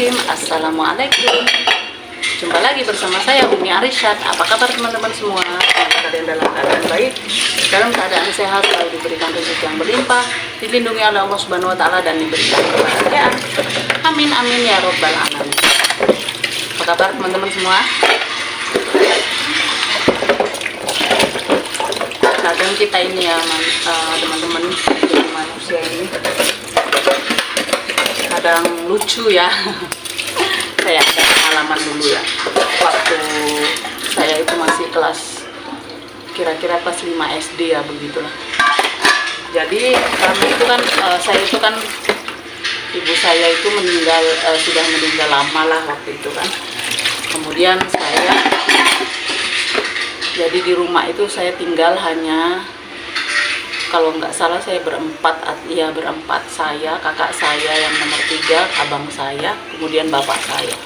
Bismillahirrahmanirrahim. Assalamualaikum. Jumpa lagi bersama saya Umi Arisyad. Apa kabar teman-teman semua? Semoga kalian dalam keadaan baik, dalam keadaan sehat, selalu diberikan rezeki yang berlimpah, dilindungi oleh Allah Subhanahu wa taala dan diberikan kebahagiaan. Amin amin ya robbal alamin. Apa kabar teman-teman semua? Kadang kita ini ya teman-teman, manusia ini kadang lucu ya. Saya ada pengalaman dulu ya, waktu saya itu masih kelas kira-kira kelas 5 SD ya, begitulah. Jadi kami itu kan saya itu kan ibu saya itu meninggal, sudah meninggal lama lah waktu itu kan. Kemudian saya jadi di rumah itu saya tinggal hanya, kalau nggak salah saya berempat, saya, kakak saya yang nomor 3, abang saya, kemudian bapak saya.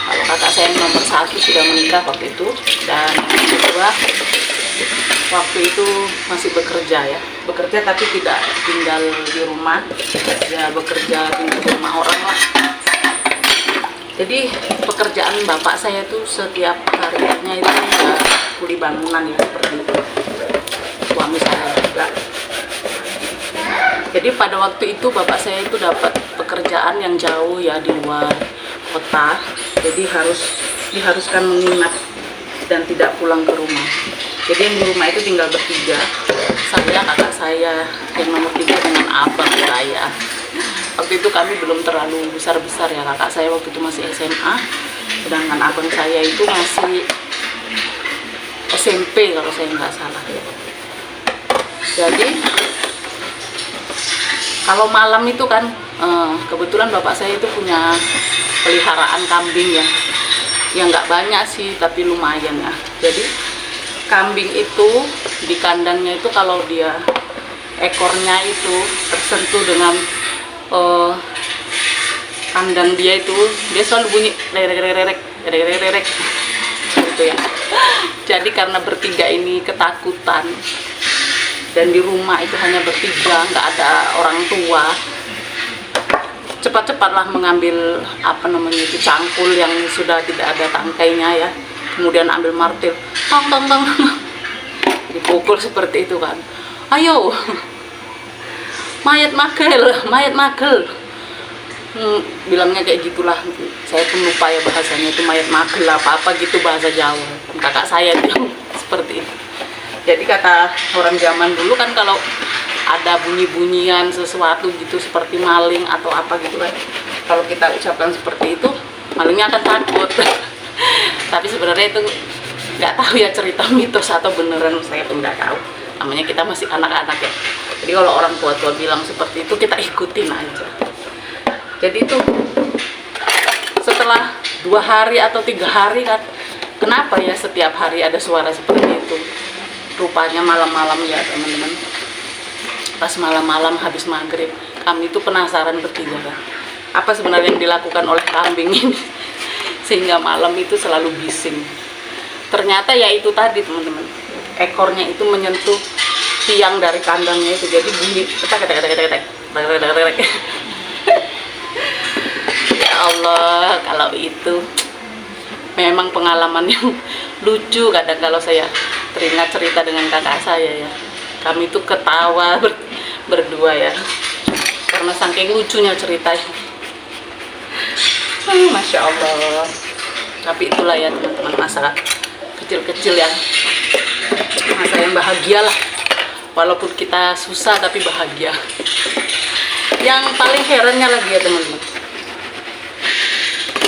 Kalau kakak saya yang nomor 1 sudah menikah waktu itu, dan yang kedua waktu itu masih bekerja ya, bekerja tapi tidak tinggal di rumah, ya bekerja tinggal di rumah orang lah. Jadi pekerjaan bapak saya itu setiap harinya itu ya kuli bangunan ya, seperti itu. Suami saya juga. Jadi pada waktu itu bapak saya itu dapat pekerjaan yang jauh ya, di luar kota. Jadi diharuskan menginap dan tidak pulang ke rumah. Jadi yang di rumah itu tinggal bertiga. Saya, kakak saya yang nomor 3 dengan abang saya. Waktu itu kami belum terlalu besar-besar ya, kakak saya waktu itu masih SMA, sedangkan abang saya itu masih SMP kalau saya nggak salah ya. Jadi kalau malam itu kan kebetulan bapak saya itu punya peliharaan kambing ya, yang nggak banyak sih tapi lumayan ya. Jadi kambing itu di kandangnya itu kalau dia ekornya itu tersentuh dengan kandang dia itu, dia selalu bunyi rek gitu ya. Jadi karena bertiga ini ketakutan dan di rumah itu hanya bertiga, nggak ada orang tua, cepat-cepatlah mengambil itu cangkul yang sudah tidak ada tangkainya ya, kemudian ambil martil, tong dipukul seperti itu kan. Ayo, mayat magel, bilangnya kayak gitulah. Saya pun lupa ya bahasanya itu, mayat magel apa gitu bahasa Jawa. Dan kakak saya bilang seperti itu. Jadi kata orang zaman dulu kan, kalau ada bunyi-bunyian sesuatu gitu seperti maling atau apa gitu kan, kalau kita ucapkan seperti itu, malingnya akan takut. Tapi sebenarnya itu nggak tahu ya, cerita mitos atau beneran, saya pun nggak tahu. Namanya kita masih anak-anak ya. Jadi kalau orang tua-tua bilang seperti itu, kita ikutin aja. Jadi itu setelah 2 hari atau 3 hari kan, kenapa ya setiap hari ada suara seperti itu? Rupanya malam-malam ya teman-teman, pas malam-malam habis maghrib, kami itu penasaran bertiga kan, apa sebenarnya yang dilakukan oleh kambing ini sehingga malam itu selalu bising. Ternyata ya itu tadi teman-teman, ekornya itu menyentuh tiang dari kandangnya itu, jadi bunyi ketek. Ya Allah, kalau itu memang pengalaman yang lucu. Kadang kalau saya teringat cerita dengan kakak saya ya, kami itu ketawa berdua ya, karena saking lucunya ceritanya. Masya Allah. Tapi itulah ya teman-teman, masa kecil-kecil ya, masa yang bahagia lah. Walaupun kita susah tapi bahagia. Yang paling herannya lagi ya teman-teman,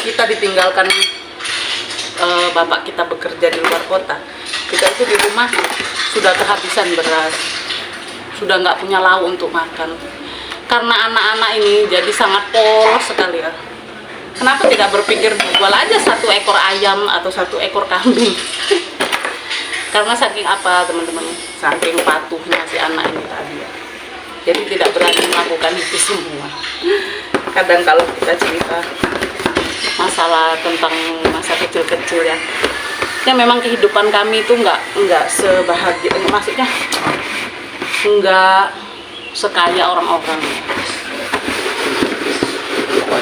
kita ditinggalkan bapak kita bekerja di luar kota. Kita itu di rumah sudah kehabisan beras, sudah nggak punya lauk untuk makan. Karena anak-anak ini jadi sangat polos sekali ya. Kenapa tidak berpikir jual aja 1 ekor ayam atau 1 ekor kambing? Karena saking apa teman-teman, saking patuhnya si anak ini tadi ya. Jadi tidak berani melakukan itu semua. Kadang kalau kita cerita masalah tentang masa kecil-kecil ya, ya memang kehidupan kami itu nggak sebahagia, maksudnya nggak sekaya orang-orang.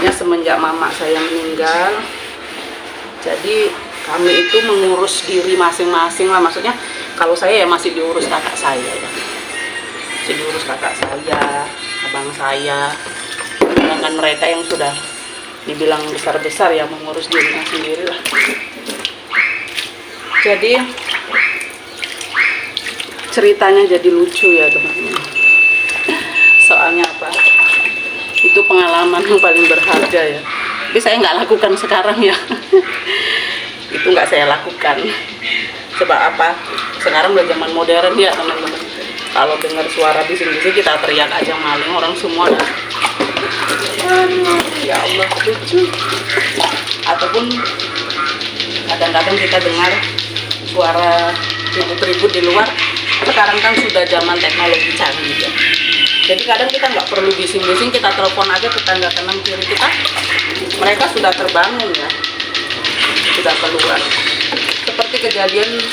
Pokoknya semenjak mama saya meninggal, jadi kami itu mengurus diri masing-masing lah. Maksudnya kalau saya ya masih diurus kakak saya ya. Masih diurus kakak saya, abang saya. Sedangkan mereka yang sudah dibilang besar-besar ya mengurus dirinya sendiri lah. Jadi ceritanya jadi lucu ya teman-teman. Soalnya apa? Itu pengalaman yang paling berharga ya. Tapi saya nggak lakukan sekarang ya. Itu nggak saya lakukan. Sebab apa? Sekarang udah zaman modern ya teman-teman. Kalau dengar suara bising-bising kita teriak aja maling, orang semua ya. Ya Allah, lucu. Ataupun kadang-kadang kita dengar suara ribut-ribut di luar. Sekarang kan sudah zaman teknologi canggih ya. Jadi kadang kita nggak perlu bising-bising, kita telepon aja tetangga kanan kiri kita, mereka sudah terbangun ya, sudah keluar. Seperti kejadian,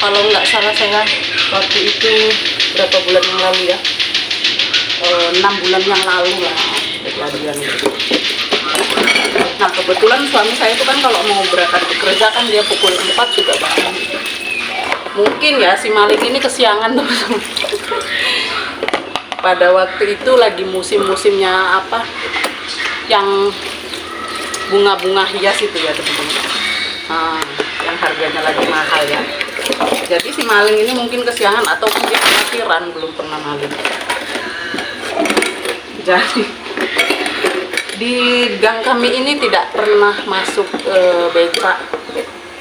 kalau nggak salah saya waktu itu berapa bulan yang lalu ya, 6 bulan yang lalu lah kejadian itu. Nah kebetulan suami saya itu kan kalau mau berangkat bekerja kan dia pukul 4 sudah bangun. Mungkin ya si maling ini kesiangan teman-teman. Pada waktu itu lagi musim-musimnya apa, yang bunga-bunga hias itu ya teman-teman. Nah, yang harganya lagi mahal ya. Jadi si maling ini mungkin kesiangan atau dia kelahiran belum pernah maling. Jadi di gang kami ini tidak pernah masuk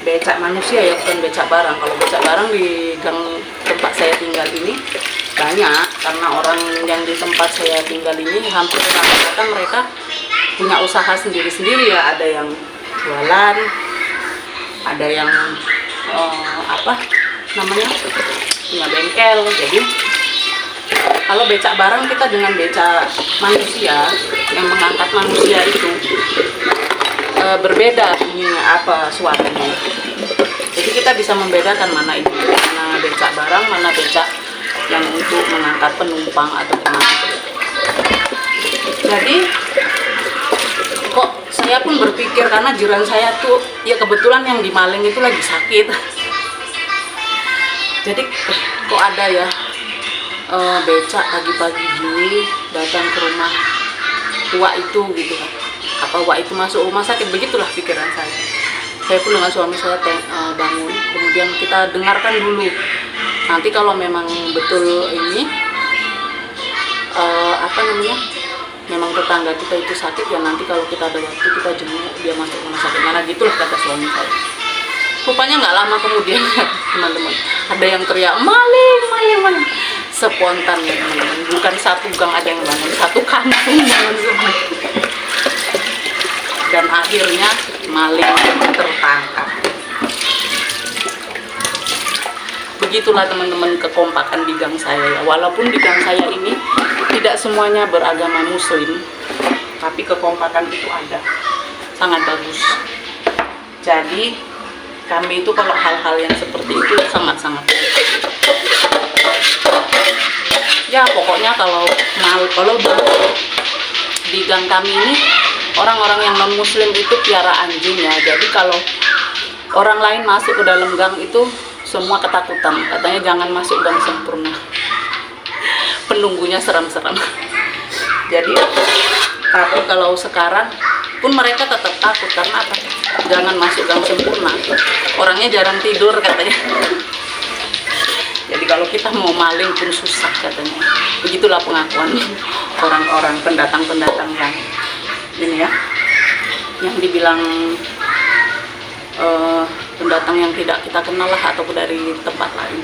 becak manusia ya, bukan becak barang. Kalau becak barang di gang tempat saya tinggal ini banyak, karena orang yang di tempat saya tinggal ini hampir rata-rata mereka punya usaha sendiri-sendiri ya. Ada yang jualan, ada yang apa namanya, punya bengkel. Jadi kalau becak barang kita dengan becak manusia yang mengangkat manusia itu berbeda ininya, apa suaranya. Jadi kita bisa membedakan mana itu, mana becak barang, mana becak yang untuk mengangkat penumpang atau gimana. Jadi kok saya pun berpikir, karena jiran saya tuh ya kebetulan yang dimaling itu lagi sakit. Jadi kok ada ya becak pagi-pagi gini datang ke rumah Wak itu gitu kan. Apa Wak itu masuk rumah sakit, begitulah pikiran saya. Saya pun dengan suami saya bangun, kemudian kita dengarkan dulu. Nanti kalau memang betul ini apa namanya, memang tetangga kita itu sakit ya, nanti kalau kita ada waktu kita jenguk dia masuk rumah sakit mana, gitulah kata suami saya. Rupanya nggak lama kemudian teman-teman ada yang teriak maling, maling, maling. Spontan ya teman-teman, bukan satu gang ada yang bangun, satu kampung bangun semua. Dan akhirnya maling tertangkap. Begitulah teman-teman kekompakan di gang saya ya. Walaupun di gang saya ini tidak semuanya beragama muslim, tapi kekompakan itu ada, sangat bagus. Jadi kami itu kalau hal-hal yang seperti itu sangat-sangat ya, pokoknya kalau di gang kami ini orang-orang yang non muslim itu piara anjing ya. Jadi kalau orang lain masuk ke dalam gang itu semua ketakutan, katanya jangan masuk gang sempurna, penunggunya seram-seram. Jadi tapi kalau sekarang pun mereka tetap takut, karena apa? Jangan masuk gang sempurna, orangnya jarang tidur katanya. Jadi kalau kita mau maling pun susah katanya. Begitulah pengakuan orang-orang pendatang-pendatang yang ini ya, yang dibilang pendatang yang tidak kita kenal lah, ataupun dari tempat lain.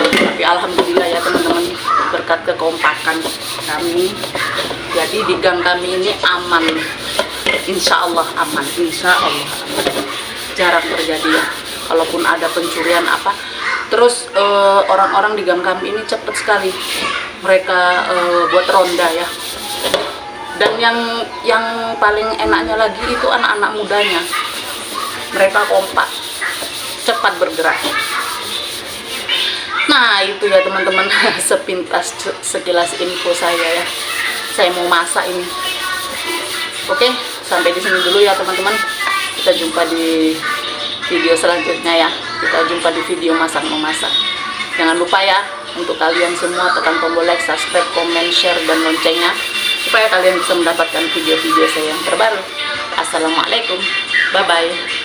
Tapi alhamdulillah ya teman-teman, berkat kekompakan kami, jadi di gang kami ini aman, insya Allah aman, insya Allah aman. Jarang terjadi ya, kalaupun ada pencurian apa. Terus orang-orang di gang kami ini cepat sekali mereka buat ronda ya. Dan yang paling enaknya lagi itu anak-anak mudanya, mereka kompak, cepat bergerak. Nah itu ya teman-teman, sepintas sekilas info saya ya. Saya mau masak ini Oke, sampai di sini dulu ya teman-teman. Kita jumpa di video selanjutnya ya. Kita jumpa di video masak memasak. Jangan lupa ya, untuk kalian semua tekan tombol like, subscribe, komen, share, dan loncengnya supaya kalian bisa mendapatkan video-video saya yang terbaru. Assalamualaikum, bye-bye.